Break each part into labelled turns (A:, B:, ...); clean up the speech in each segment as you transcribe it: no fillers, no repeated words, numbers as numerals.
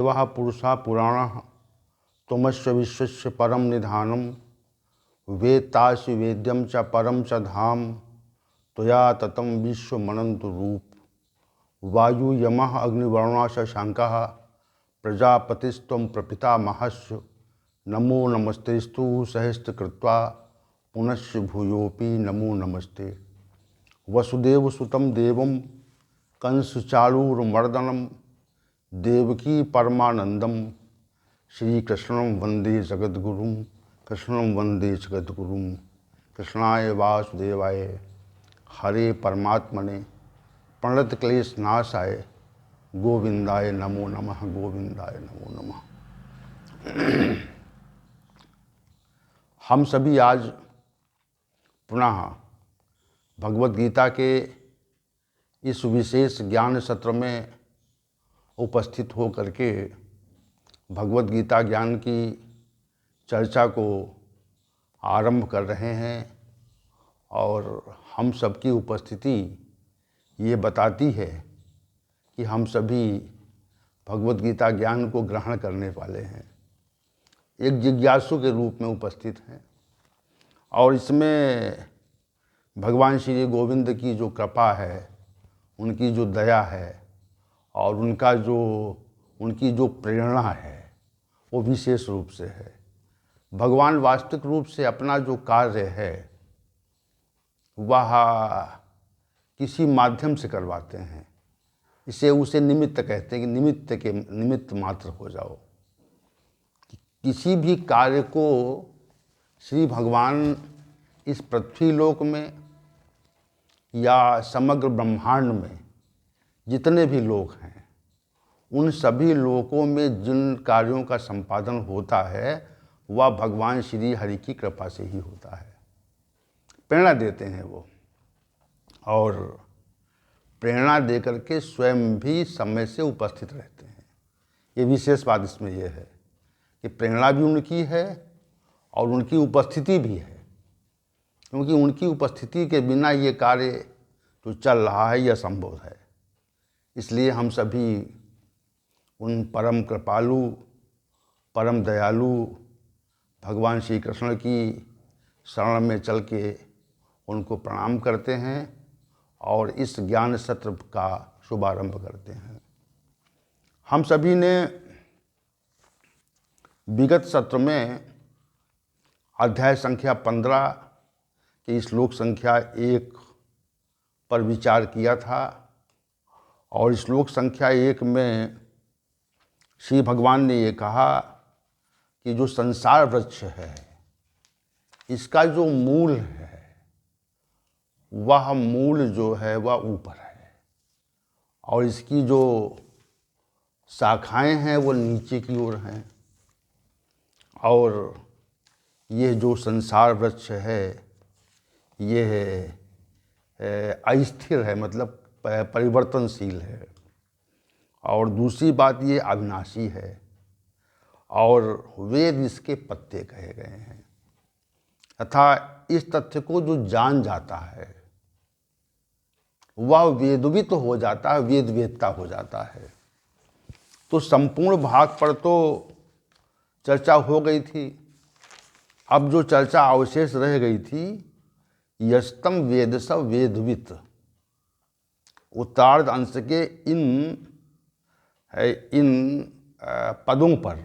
A: वह पुरुषा पुराण तुमस्य विश्वस्य परम निधानम वेत्तासि वेद्यम च परम च धाम त्वया ततम विश्वमनंत रूप वायु यमः अग्निवर्णा शशांकः प्रजापतिस्त्वं प्रपितामहस्य नमो नमस्तेस्तु सहस्त्रकृत्वा पुनश्च भूयोऽपि नमो नमस्ते। वसुदेवसुतं देवं कंसचाणूरमर्दनं देवकी परमानंदम श्रीकृष्णं वंदे जगद्गुरुं कृष्णं वंदे जगद्गुरुं। कृष्णाय वासुदेवाय हरे परमात्मने प्रणत क्लेश नाशाय गोविंदाय नमो नमः गोविंदाय नमो नमः। हम सभी आज पुनः भगवत गीता के इस विशेष ज्ञान सत्र में उपस्थित हो करके भगवत गीता ज्ञान की चर्चा को आरंभ कर रहे हैं और हम सबकी उपस्थिति ये बताती है कि हम सभी भगवत गीता ज्ञान को ग्रहण करने वाले हैं, एक जिज्ञासु के रूप में उपस्थित हैं। और इसमें भगवान श्री गोविंद की जो कृपा है, उनकी जो दया है और उनकी जो प्रेरणा है वो विशेष रूप से है। भगवान वास्तविक रूप से अपना जो कार्य है वह किसी माध्यम से करवाते हैं। उसे निमित्त कहते हैं कि निमित्त मात्र हो जाओ। किसी भी कार्य को श्री भगवान इस पृथ्वी लोक में या समग्र ब्रह्मांड में जितने भी लोग हैं, उन सभी लोकों में जिन कार्यों का संपादन होता है वह भगवान श्री हरि की कृपा से ही होता है। प्रेरणा देते हैं वो, और प्रेरणा देकर के स्वयं भी समय से उपस्थित रहते हैं। ये विशेष बात इसमें यह है कि प्रेरणा भी उनकी है और उनकी उपस्थिति भी है, क्योंकि उनकी उपस्थिति के बिना ये कार्य जो चल रहा है यह असंभव है। इसलिए हम सभी उन परम कृपालु परम दयालु भगवान श्री कृष्ण की शरण में चल के उनको प्रणाम करते हैं और इस ज्ञान सत्र का शुभारंभ करते हैं। हम सभी ने विगत सत्र में अध्याय संख्या 15 के श्लोक संख्या 1 पर विचार किया था, और श्लोक संख्या 1 में श्री भगवान ने ये कहा कि जो संसार वृक्ष है इसका जो मूल है वह मूल जो है वह ऊपर है, और इसकी जो शाखाएं हैं वो नीचे की ओर हैं। और ये जो संसार वृक्ष है ये अस्थिर है, मतलब परिवर्तनशील है। और दूसरी बात ये अविनाशी है, और वेद इसके पत्ते कहे गए हैं। तथा इस तथ्य को जो जान जाता है वह वेदवित हो जाता है, वेदवेत्ता हो जाता है। तो संपूर्ण भाग पर तो चर्चा हो गई थी। अब जो चर्चा अवशेष रह गई थी, यस्तम वेद स वेदवित, उत्तरार्ध अंश के इन पदों पर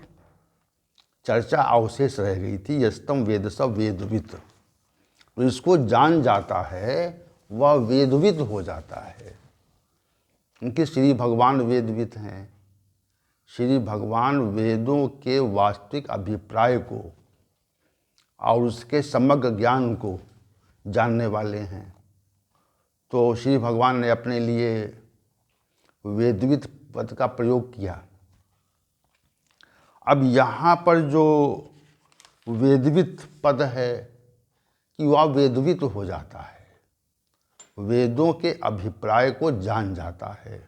A: चर्चा अवशेष रह गई थी। यस्तम वेद स वेदवित, तो इसको जान जाता है वह वेदवित हो जाता है, क्योंकि श्री भगवान वेदवित हैं। श्री भगवान वेदों के वास्तविक अभिप्राय को और उसके समग्र ज्ञान को जानने वाले हैं। तो श्री भगवान ने अपने लिए वेदवित पद का प्रयोग किया। अब यहाँ पर जो वेदवित पद है कि वह वेदवित हो जाता है, वेदों के अभिप्राय को जान जाता है।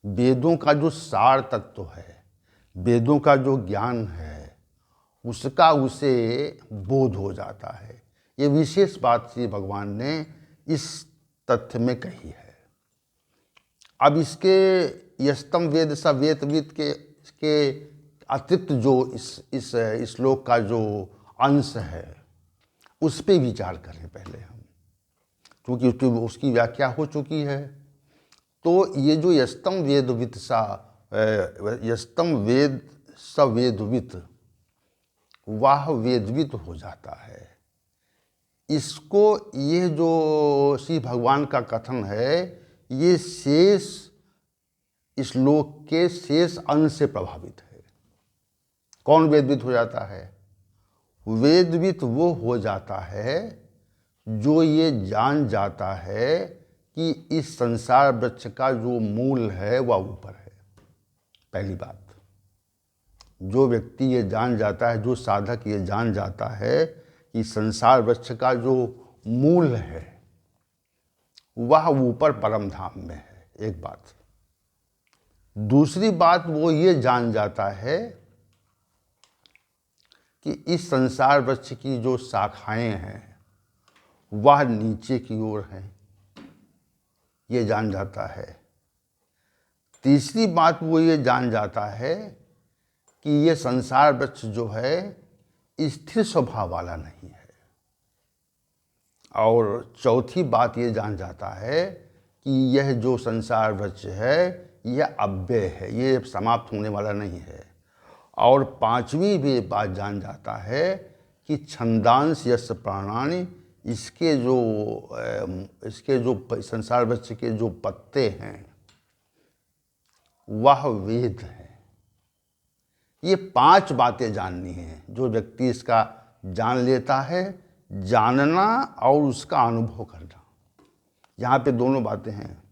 A: वेदों का जो सार तत्व है, वेदों का जो ज्ञान है, उसका उसे बोध हो जाता है। ये विशेष बात श्री भगवान ने इस तथ्य में कही है। अब इसके यस्तम वेद स वेदवित के अतिरिक्त जो इस श्लोक का जो अंश है उस पे विचार करें पहले हम, क्योंकि उसकी व्याख्या हो चुकी है। तो ये जो यस्तम वेदवित सा यस्तम वेद स वेदवित, वह वेदवित हो जाता है। इसको ये जो श्री भगवान का कथन है ये शेष श्लोक के शेष अंश से प्रभावित है। कौन वेदवित हो जाता है? वेदवित वो हो जाता है जो ये जान जाता है कि इस संसार वृक्ष का जो मूल है वह ऊपर है। पहली बात, जो व्यक्ति ये जान जाता है, जो साधक ये जान जाता है कि संसार वृक्ष का जो मूल है वह ऊपर परम धाम में है, एक बात। दूसरी बात, वो ये जान जाता है कि इस संसार वृक्ष की जो शाखाएं हैं वह नीचे की ओर हैं, ये जान जाता है। तीसरी बात, वो ये जान जाता है कि ये संसार वृक्ष जो है स्थिर स्वभाव वाला नहीं है। और चौथी बात ये जान जाता है कि यह जो संसार वृक्ष है यह अव्यय है, ये समाप्त होने वाला नहीं है। और पांचवी भी बात जान जाता है कि छंदांश यस्य प्राणानि, इसके जो संसार वृक्ष के जो पत्ते हैं वह वेद है। ये 5 बातें जाननी हैं। जो व्यक्ति इसका जान लेता है, जानना और उसका अनुभव करना, यहाँ पे दोनों बातें हैं।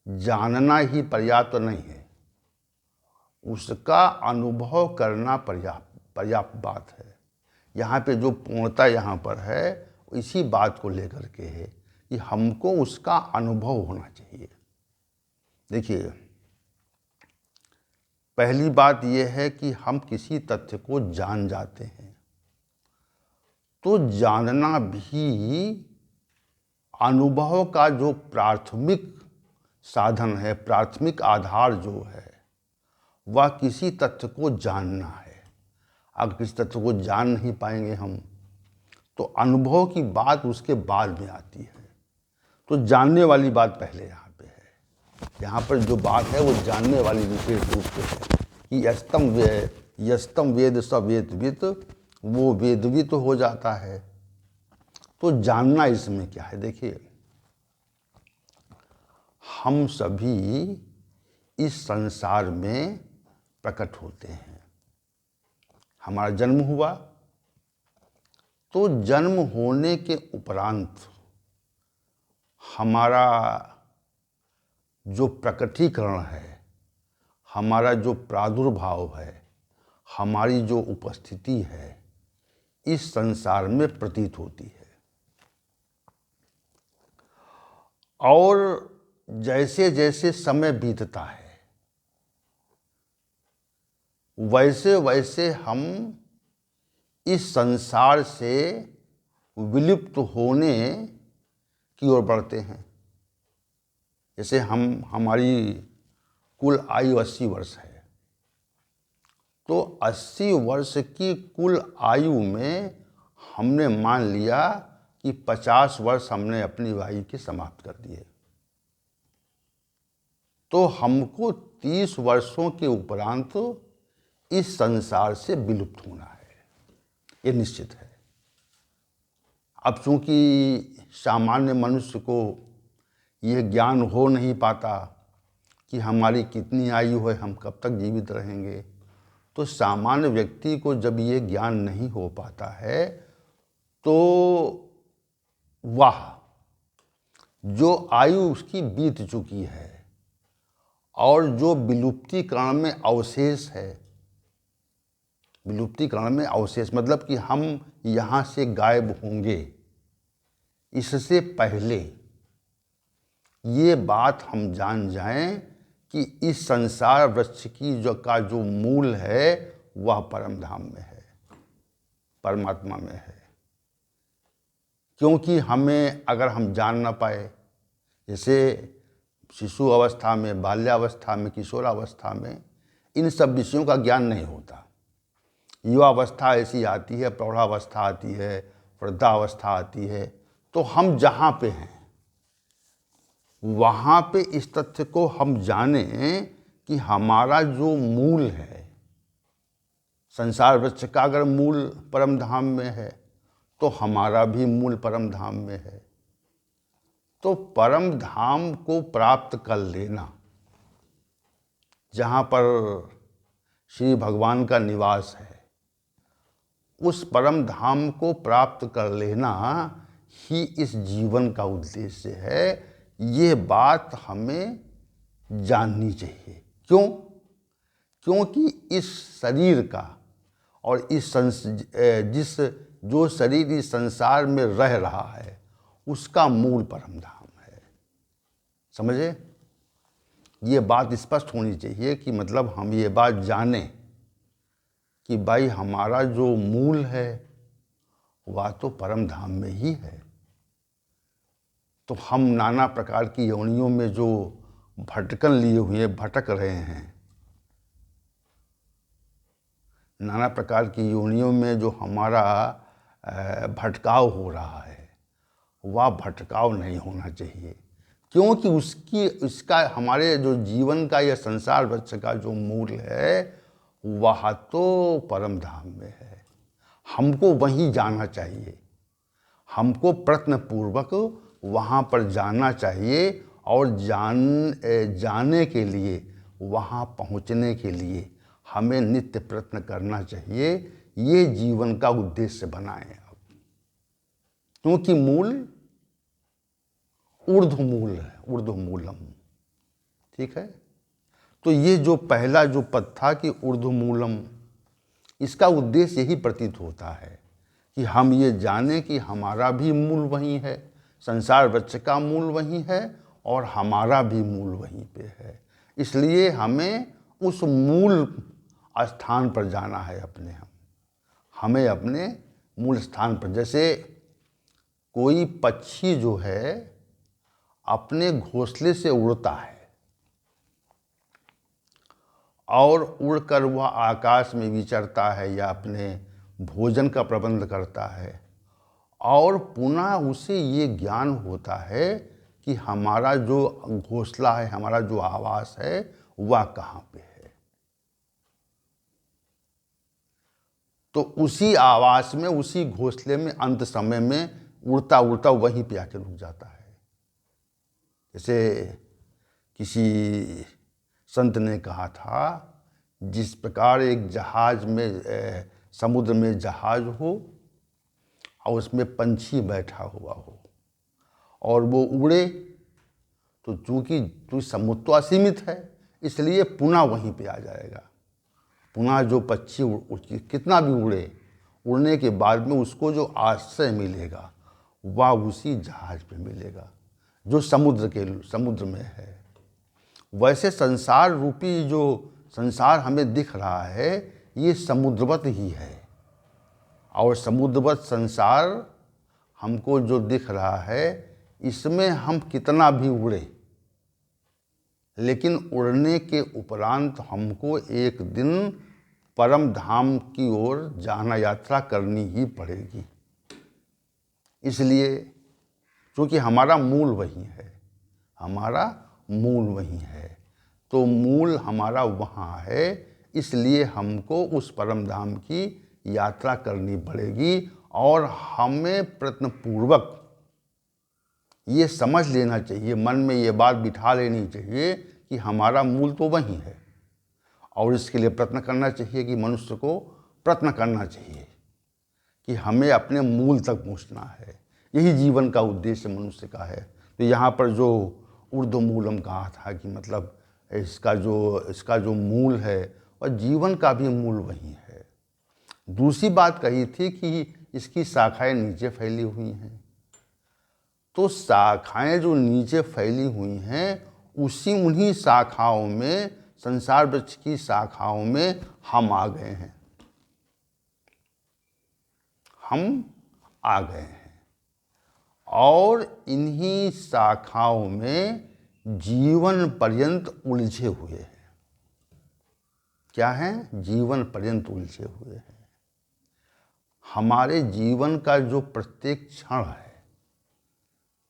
A: जानना ही पर्याप्त नहीं है, उसका अनुभव करना पर्याप्त बात है। यहाँ पे जो पूर्णता यहाँ पर है इसी बात को लेकर के है कि हमको उसका अनुभव होना चाहिए। देखिए, पहली बात यह है कि हम किसी तथ्य को जान जाते हैं तो जानना भी अनुभव का जो प्राथमिक साधन है, प्राथमिक आधार जो है वह किसी तथ्य को जानना है। अगर किसी तथ्य को जान नहीं पाएंगे हम तो अनुभव की बात उसके बाद में आती है। तो जानने वाली बात पहले यहाँ पे है। यहाँ पर जो बात है वो जानने वाली विशेष रूप से है कि यस्तम वेद स वेदवित, वो वेदवित हो जाता है। तो जानना इसमें क्या है? देखिए, हम सभी इस संसार में प्रकट होते हैं। हमारा जन्म हुआ तो जन्म होने के उपरांत हमारा जो प्रकटीकरण है, हमारा जो प्रादुर्भाव है, हमारी जो उपस्थिति है इस संसार में प्रतीत होती है। और जैसे जैसे समय बीतता है वैसे वैसे हम इस संसार से विलुप्त होने की ओर बढ़ते हैं। जैसे हमारी कुल आयु 80 वर्ष है, तो 80 वर्ष की कुल आयु में हमने मान लिया कि 50 वर्ष हमने अपनी आयु के समाप्त कर दिए, तो हमको 30 वर्षों के उपरांत इस संसार से विलुप्त होना है, ये निश्चित है। अब चूंकि सामान्य मनुष्य को यह ज्ञान हो नहीं पाता कि हमारी कितनी आयु है, हम कब तक जीवित रहेंगे, तो सामान्य व्यक्ति को जब ये ज्ञान नहीं हो पाता है तो वह जो आयु उसकी बीत चुकी है और जो विलुप्तिकरण में अवशेष है, विलुप्तिकरण में अवशेष मतलब कि हम यहाँ से गायब होंगे, इससे पहले ये बात हम जान जाएं कि इस संसार वृक्ष की जो मूल है वह परम धाम में है, परमात्मा में है। क्योंकि हमें अगर हम जान ना पाए, जैसे शिशु अवस्था में, बाल्यावस्था में, किशोरावस्था में इन सब विषयों का ज्ञान नहीं होता। युवावस्था ऐसी आती है, प्रौढ़ावस्था आती है, वृद्धावस्था आती है, तो हम जहाँ पे हैं वहाँ पे इस तथ्य को हम जाने कि हमारा जो मूल है, संसार वृक्ष का अगर मूल परम धाम में है तो हमारा भी मूल परम धाम में है। तो परम धाम को प्राप्त कर लेना, जहाँ पर श्री भगवान का निवास है, उस परम धाम को प्राप्त कर लेना ही इस जीवन का उद्देश्य है। ये बात हमें जाननी चाहिए। क्यों? क्योंकि इस शरीर का और जिस जो शरीर इस संसार में रह रहा है उसका मूल परम धाम है। समझे? ये बात स्पष्ट होनी चाहिए कि मतलब हम ये बात जानें कि भाई हमारा जो मूल है वह तो परम धाम में ही है। तो हम नाना प्रकार की योनियों में जो भटकन लिए हुए भटक रहे हैं, नाना प्रकार की योनियों में जो हमारा भटकाव हो रहा है, वह भटकाव नहीं होना चाहिए। क्योंकि इसका हमारे जो जीवन का या संसार वृक्ष का जो मूल है वह तो परम धाम में है। हमको वहीं जाना चाहिए, हमको प्रयत्नपूर्वक वहाँ पर जाना चाहिए और जाने के लिए, वहाँ पहुँचने के लिए हमें नित्य प्रयत्न करना चाहिए। ये जीवन का उद्देश्य बनाएं आप। क्योंकि मूल ऊर्ध्वमूल है, ऊर्ध्वमूलम। ठीक है? तो ये जो पहला जो पद था कि ऊर्ध्वमूलम, इसका उद्देश्य यही प्रतीत होता है कि हम ये जानें कि हमारा भी मूल वहीं है, संसार वृक्ष का मूल वहीं है और हमारा भी मूल वहीं पे है। इसलिए हमें उस मूल स्थान पर जाना है। हमें अपने मूल स्थान पर, जैसे कोई पक्षी जो है अपने घोंसले से उड़ता है और उड़कर वह आकाश में विचरता है या अपने भोजन का प्रबंध करता है, और पुनः उसे ये ज्ञान होता है कि हमारा जो घोंसला है, हमारा जो आवास है वह कहाँ पे है। तो उसी आवास में, उसी घोंसले में अंत समय में उड़ता उड़ता वहीं पे आके रुक जाता है। जैसे किसी संत ने कहा था, जिस प्रकार एक जहाज में समुद्र में जहाज हो और उसमें पंछी बैठा हुआ हो और वो उड़े, तो चूँकि समुद्र तो असीमित है इसलिए पुनः वहीं पे आ जाएगा। पुनः जो पक्षी कितना भी उड़े, उड़ने के बाद में उसको जो आश्रय मिलेगा वह उसी जहाज पे मिलेगा जो समुद्र में है। वैसे संसार रूपी जो संसार हमें दिख रहा है ये समुद्रवत ही है, और समुद्रवत संसार हमको जो दिख रहा है इसमें हम कितना भी उड़े, लेकिन उड़ने के उपरांत हमको एक दिन परम धाम की ओर जाना, यात्रा करनी ही पड़ेगी। इसलिए क्योंकि हमारा मूल वही है, हमारा मूल वही है, तो मूल हमारा वहाँ है, इसलिए हमको उस परम धाम की यात्रा करनी पड़ेगी। और हमें प्रयत्नपूर्वक ये समझ लेना चाहिए, मन में ये बात बिठा लेनी चाहिए कि हमारा मूल तो वही है, और इसके लिए प्रयत्न करना चाहिए कि मनुष्य को प्रयत्न करना चाहिए कि हमें अपने मूल तक पहुंचना है। यही जीवन का उद्देश्य मनुष्य का है। तो यहाँ पर जो ऊर्ध्वमूलम कहा था कि मतलब इसका जो मूल है और जीवन का भी मूल वही है। दूसरी बात कही थी कि इसकी शाखाएं नीचे फैली हुई हैं। तो शाखाएं जो नीचे फैली हुई हैं उन्हीं शाखाओं में, संसार वृक्ष की शाखाओं में हम आ गए हैं, हम आ गए हैं, और इन्हीं शाखाओं में जीवन पर्यंत उलझे हुए हैं। क्या हैं? जीवन पर्यंत उलझे हुए हैं। हमारे जीवन का जो प्रत्येक क्षण है,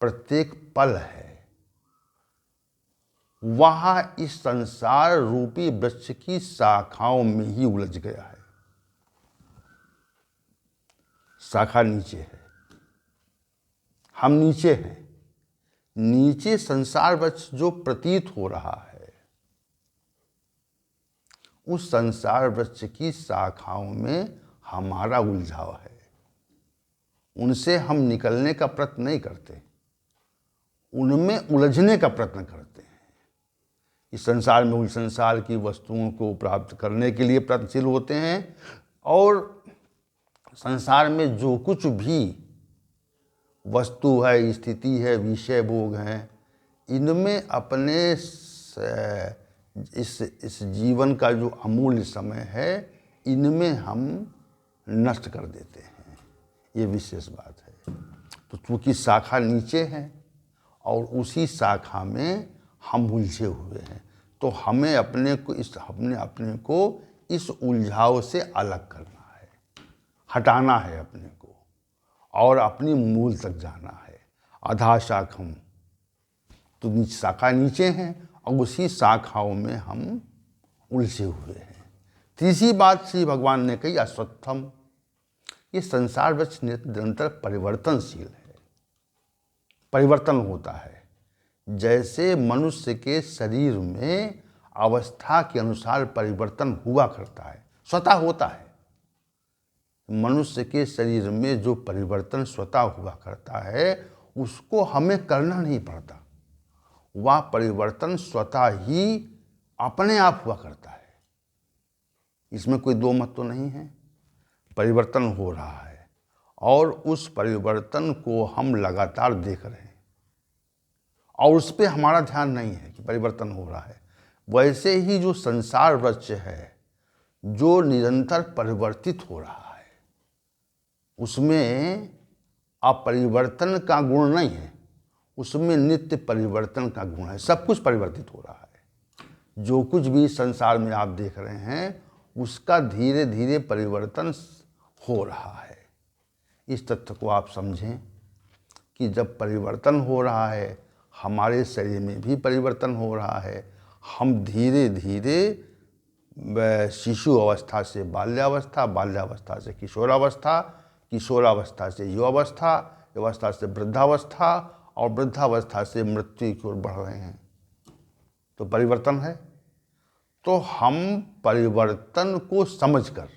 A: प्रत्येक पल है, वह इस संसार रूपी वृक्ष की शाखाओं में ही उलझ गया है। शाखा नीचे है, हम नीचे हैं। नीचे संसार वृक्ष जो प्रतीत हो रहा है, उस संसार वृक्ष की शाखाओं में हमारा उलझाव है। उनसे हम निकलने का प्रयत्न नहीं करते, उनमें उलझने का प्रयत्न करते हैं। इस संसार में उस संसार की वस्तुओं को प्राप्त करने के लिए प्रयत्नशील होते हैं, और संसार में जो कुछ भी वस्तु है, स्थिति है, विषय भोग हैं, इनमें अपने इस जीवन का जो अमूल्य समय है, इनमें हम नष्ट कर देते हैं। ये विशेष बात है। तो चूँकि शाखा नीचे है और उसी शाखा में हम उलझे हुए हैं, तो हमें अपने को इस उलझाव से अलग करना है, हटाना है अपने को, और अपनी मूल तक जाना है। अधा शाखम, तो शाखा नीचे हैं और उसी शाखाओं में हम उलझे हुए हैं। तीसरी बात श्री भगवान ने कही, अश्वत्थम। ये संसार वृक्ष निरंतर परिवर्तनशील है, परिवर्तन होता है। जैसे मनुष्य के शरीर में अवस्था के अनुसार परिवर्तन हुआ करता है, स्वतः होता है। मनुष्य के शरीर में जो परिवर्तन स्वतः हुआ करता है, उसको हमें करना नहीं पड़ता। वह परिवर्तन स्वतः ही अपने आप हुआ करता है। इसमें कोई दो मत तो नहीं है। परिवर्तन हो रहा है और उस परिवर्तन को हम लगातार देख रहे हैं, और उस पर हमारा ध्यान नहीं है कि परिवर्तन हो रहा है। वैसे ही जो संसार वृक्ष है, जो निरंतर परिवर्तित हो रहा है, उसमें अपरिवर्तन का गुण नहीं है, उसमें नित्य परिवर्तन का गुण है। सब कुछ परिवर्तित हो रहा है। जो कुछ भी संसार में आप देख रहे हैं, उसका धीरे धीरे परिवर्तन हो रहा है। इस तथ्य को आप समझें कि जब परिवर्तन हो रहा है, हमारे शरीर में भी परिवर्तन हो रहा है। हम धीरे धीरे शिशु अवस्था से बाल्यावस्था, बाल्यावस्था से किशोरावस्था, किशोरावस्था से युवावस्था, युवावस्था से वृद्धावस्था, और वृद्धावस्था से मृत्यु की ओर बढ़ रहे हैं। तो परिवर्तन है। तो हम परिवर्तन को समझकर,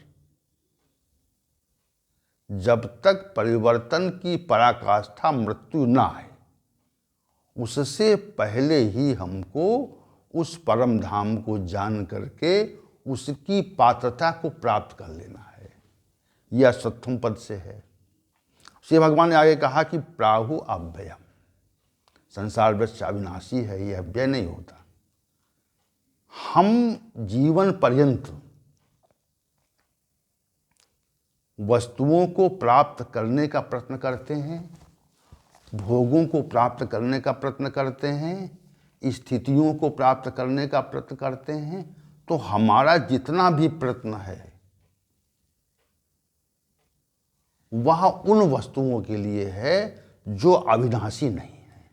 A: जब तक परिवर्तन की पराकाष्ठा मृत्यु ना आए, उससे पहले ही हमको उस परम धाम को जान करके उसकी पात्रता को प्राप्त कर लेना है। यह अश्वत्थम पद से है। श्री भगवान ने आगे कहा कि प्राहु अव्ययम, संसार वृक्ष अविनाशी है, यह अव्यय नहीं होता। हम जीवन पर्यंत वस्तुओं को प्राप्त करने का प्रयत्न करते हैं, भोगों को प्राप्त करने का प्रयत्न करते हैं, स्थितियों को प्राप्त करने का प्रयत्न करते हैं। तो हमारा जितना भी प्रयत्न है, वह उन वस्तुओं के लिए है जो अविनाशी नहीं है।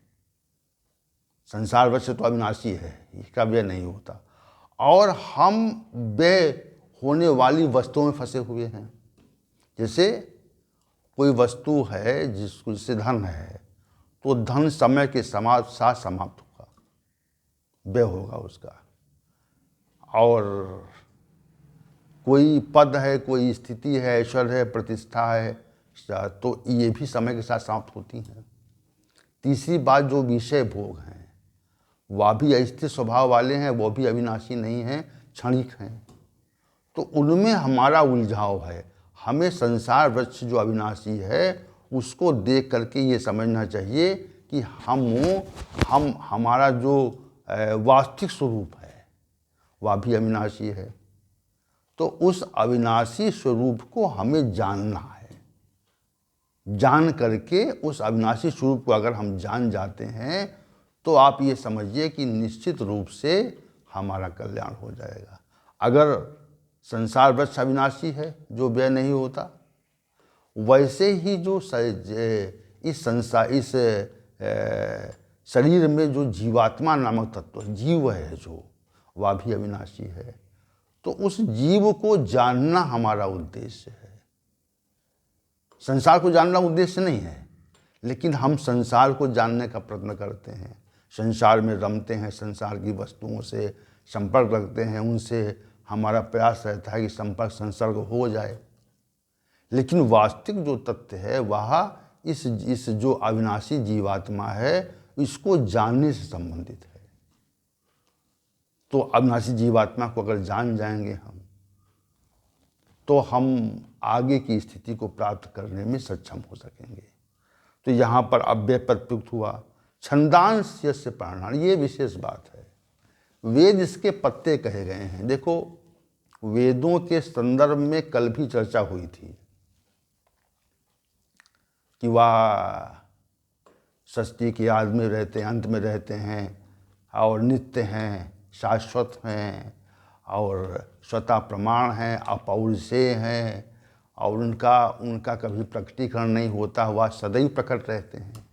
A: संसार वैसे तो अविनाशी है, इसका व्यय नहीं होता, और हम व्यय होने वाली वस्तुओं में फंसे हुए हैं। जैसे कोई वस्तु है जिससे धन है, तो धन समय के साथ समाप्त होगा, व्यय होगा उसका। और कोई पद है, कोई स्थिति है, ऐश्वर्य है, प्रतिष्ठा है, तो ये भी समय के साथ समाप्त होती हैं। तीसरी बात, जो विषय भोग हैं, वह भी अस्थिर स्वभाव वाले हैं, वो भी अविनाशी नहीं हैं, क्षणिक हैं। तो उनमें हमारा उलझाव है। हमें संसार वृक्ष जो अविनाशी है, उसको देख करके ये समझना चाहिए कि हमारा जो वास्तविक स्वरूप है, वह भी अविनाशी है। तो उस अविनाशी स्वरूप को हमें जानना है। जान करके उस अविनाशी स्वरूप को अगर हम जान जाते हैं, तो आप ये समझिए कि निश्चित रूप से हमारा कल्याण हो जाएगा। अगर संसार वृक्ष अविनाशी है जो व्यय नहीं होता, वैसे ही जो इस संसार इस शरीर में जो जीवात्मा नामक तत्व है, जीव है जो, वह भी अविनाशी है। तो उस जीव को जानना हमारा उद्देश्य है। संसार को जानना उद्देश्य नहीं है, लेकिन हम संसार को जानने का प्रयत्न करते हैं, संसार में रमते हैं, संसार की वस्तुओं से संपर्क रखते हैं, उनसे हमारा प्रयास रहता है कि संपर्क संसर्ग हो जाए। लेकिन वास्तविक जो तथ्य है वह इस जो अविनाशी जीवात्मा है, इसको जानने से संबंधित है। तो अविनाशी जीवात्मा को अगर जान जाएंगे हम, तो हम आगे की स्थिति को प्राप्त करने में सक्षम हो सकेंगे। तो यहाँ पर अव्यय पद प्रयुक्त हुआ, छंदांश यस्य प्राणान, ये विशेष बात है। वेद इसके पत्ते कहे गए हैं। देखो, वेदों के संदर्भ में कल भी चर्चा हुई थी कि वह षष्ठी की याद में रहते हैं, अंत में रहते हैं, और नित्य हैं, शाश्वत हैं, और स्वतः प्रमाण हैं, अपौरुषेय हैं, और उनका कभी प्रकटीकरण नहीं होता, वह सदैव प्रकट रहते हैं।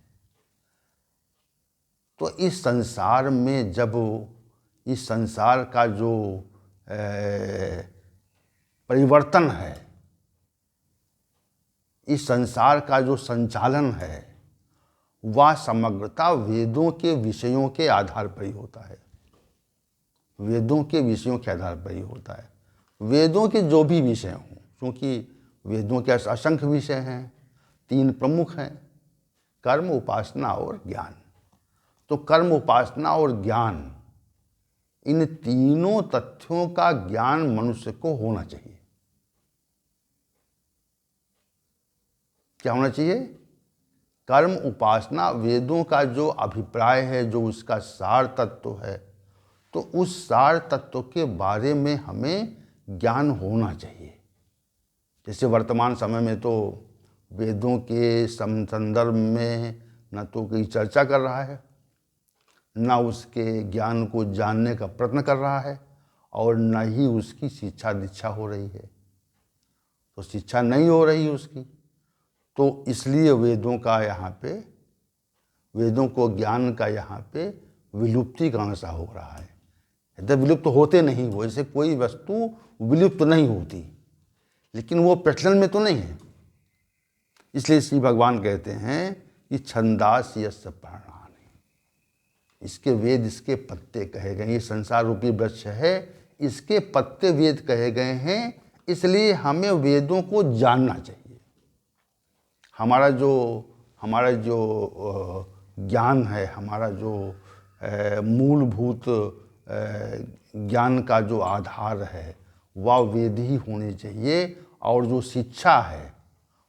A: तो इस संसार में जब इस संसार का जो परिवर्तन है, इस संसार का जो संचालन है, वह समग्रता वेदों के विषयों के आधार पर ही होता है। वेदों के विषयों के आधार पर ही होता है। वेदों के जो भी विषय हों, क्योंकि वेदों के असंख्य विषय हैं, 3 प्रमुख हैं, कर्म, उपासना और ज्ञान। तो कर्म, उपासना और ज्ञान, इन तीनों तथ्यों का ज्ञान मनुष्य को होना चाहिए। क्या होना चाहिए? कर्म, उपासना, वेदों का जो अभिप्राय है, जो उसका सार तत्व है, तो उस सार तत्व के बारे में हमें ज्ञान होना चाहिए। जैसे वर्तमान समय में तो वेदों के संदर्भ में न तो कोई चर्चा कर रहा है, न उसके ज्ञान को जानने का प्रयत्न कर रहा है, और न ही उसकी शिक्षा दीक्षा हो रही है। तो शिक्षा नहीं हो रही उसकी, तो इसलिए वेदों को ज्ञान का यहाँ पे विलुप्तीकरण सा हो रहा है। यदि विलुप्त होते नहीं वो, जैसे कोई वस्तु विलुप्त नहीं होती, लेकिन वो प्रचलन में तो नहीं है। इसलिए श्री भगवान कहते हैं कि छंदास यस्य प्राणानि, इसके वेद, इसके पत्ते कहे गए। ये संसार रूपी वृक्ष है, इसके पत्ते वेद कहे गए हैं। इसलिए हमें वेदों को जानना चाहिए। हमारा जो ज्ञान है, हमारा जो मूलभूत ज्ञान का जो आधार है, वह वेद ही होनी चाहिए, और जो शिक्षा है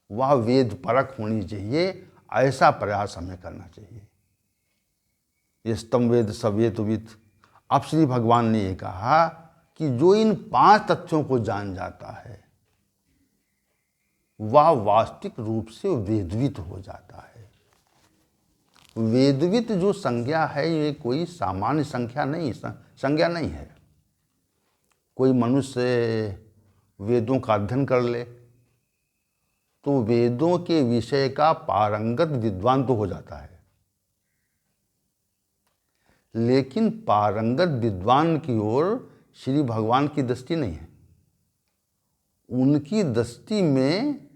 A: वह वेद परक होनी चाहिए। ऐसा प्रयास हमें करना चाहिए। यस्तम वेद सवेतवित्। अब श्री भगवान ने ये कहा कि जो इन 5 तथ्यों को जान जाता है, वह वास्तविक रूप से वेदवित हो जाता है। वेदवित जो संज्ञा है, ये कोई सामान्य संज्ञा नहीं है। कोई मनुष्य वेदों का अध्ययन कर ले तो वेदों के विषय का पारंगत विद्वान तो हो जाता है, लेकिन पारंगत विद्वान की ओर श्री भगवान की दृष्टि नहीं है। उनकी दृष्टि में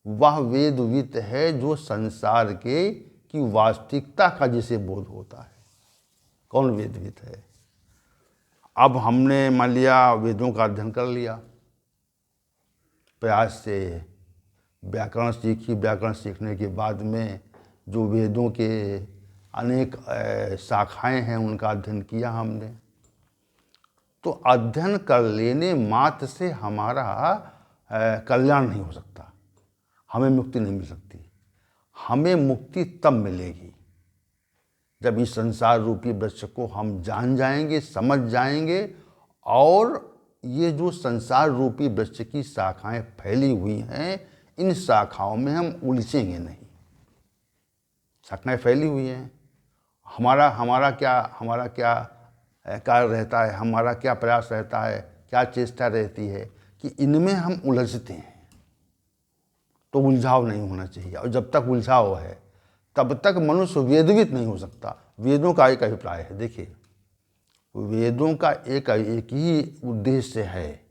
A: वह वेदवित है जो संसार की वास्तविकता का जिसे बोध होता है। कौन वेदवित है? अब हमने मान लिया वेदों का अध्ययन कर लिया, प्रयास से व्याकरण सीखी, व्याकरण सीखने के बाद में जो वेदों के अनेक शाखाएं हैं उनका अध्ययन किया हमने। तो अध्ययन कर लेने मात्र से हमारा कल्याण नहीं हो सकता, हमें मुक्ति नहीं मिल सकती। हमें मुक्ति तब मिलेगी जब इस संसार रूपी वृक्ष को हम जान जाएंगे, समझ जाएंगे, और ये जो संसार रूपी वृक्ष की शाखाएं फैली हुई हैं, इन शाखाओं में हम उलझेंगे नहीं। शाखाएं फैली हुई हैं, हमारा क्या कार्य रहता है, हमारा क्या प्रयास रहता है क्या चेष्टा रहती है कि इनमें हम उलझते हैं, तो उलझाव नहीं होना चाहिए। और जब तक उलझाव है तब तक मनुष्य वेदवित नहीं हो सकता। वेदों का एक अभिप्राय है, देखिए वेदों का एक ही उद्देश्य है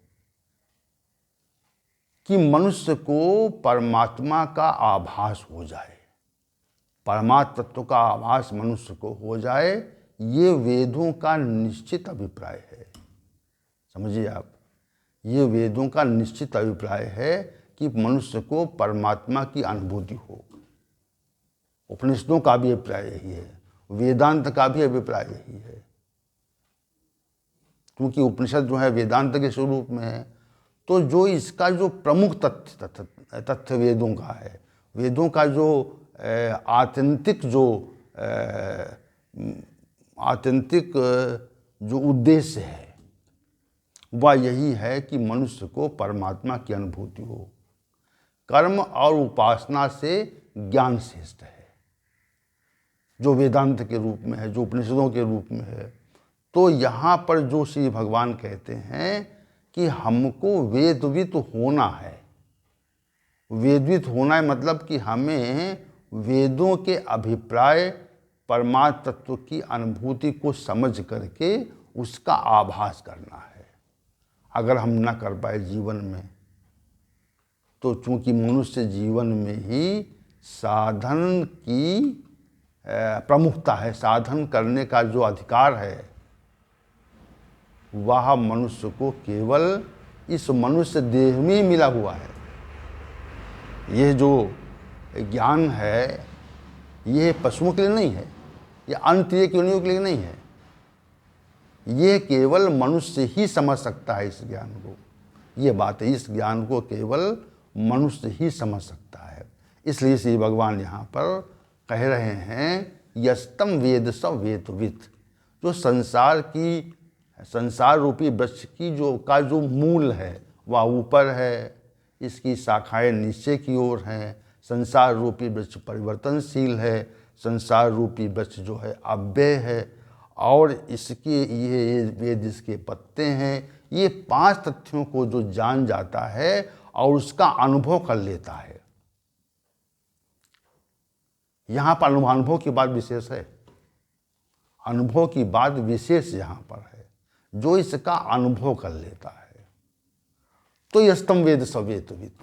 A: कि मनुष्य को परमात्मा का आभास हो जाए, परमात्म तत्व का आभास मनुष्य को हो जाए। ये वेदों का निश्चित अभिप्राय है, समझिए आप, ये वेदों का निश्चित अभिप्राय है कि मनुष्य को परमात्मा की अनुभूति हो। उपनिषदों का भी अभिप्राय यही है, वेदांत का भी अभिप्राय यही है। क्योंकि उपनिषद जो है वेदांत के स्वरूप में है, तो जो इसका जो प्रमुख तथ्य वेदों का है, वेदों का जो आत्यंतिक जो उद्देश्य है वह यही है कि मनुष्य को परमात्मा की अनुभूति हो। कर्म और उपासना से ज्ञान श्रेष्ठ है, जो वेदांत के रूप में है, जो उपनिषदों के रूप में है। तो यहाँ पर जो श्री भगवान कहते हैं कि हमको वेदवित होना है। वेदवित होना है मतलब कि हमें वेदों के अभिप्राय परमात्म तत्व की अनुभूति को समझ करके उसका आभास करना है। अगर हम न कर पाए जीवन में, तो चूंकि मनुष्य जीवन में ही साधन की प्रमुखता है, साधन करने का जो अधिकार है वह मनुष्य को केवल इस मनुष्य देह में ही मिला हुआ है। यह जो ज्ञान है ये पशुओं के लिए नहीं है, ये अन्य तृतीय योनियों के लिए नहीं है, ये केवल मनुष्य ही समझ सकता है इस ज्ञान को। ये बात है, इस ज्ञान को केवल मनुष्य ही समझ सकता है। इसलिए श्री भगवान यहाँ पर कह रहे हैं यस्तम वेद स वेदवित्, जो संसार रूपी वृक्ष की जो मूल है वह ऊपर है, इसकी शाखाएं नीचे की ओर हैं। संसार रूपी वृक्ष परिवर्तनशील है, संसार रूपी वृक्ष जो है अव्यय है, और इसके ये वेद इसके पत्ते हैं। ये 5 तथ्यों को जो जान जाता है और उसका अनुभव कर लेता है। यहाँ पर अनुभव की बात विशेष है, अनुभव की बात विशेष यहाँ पर है, जो इसका अनुभव कर लेता है। तो यस्तम वेद स वेदवित्,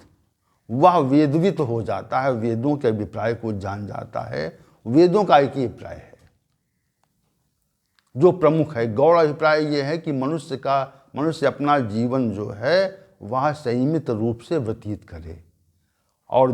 A: वह वेदवित हो जाता है, वेदों के अभिप्राय को जान जाता है। वेदों का एक ही अभिप्राय है जो प्रमुख है। गौड़ अभिप्राय यह है कि मनुष्य अपना जीवन जो है वह संयमित रूप से व्यतीत करे, और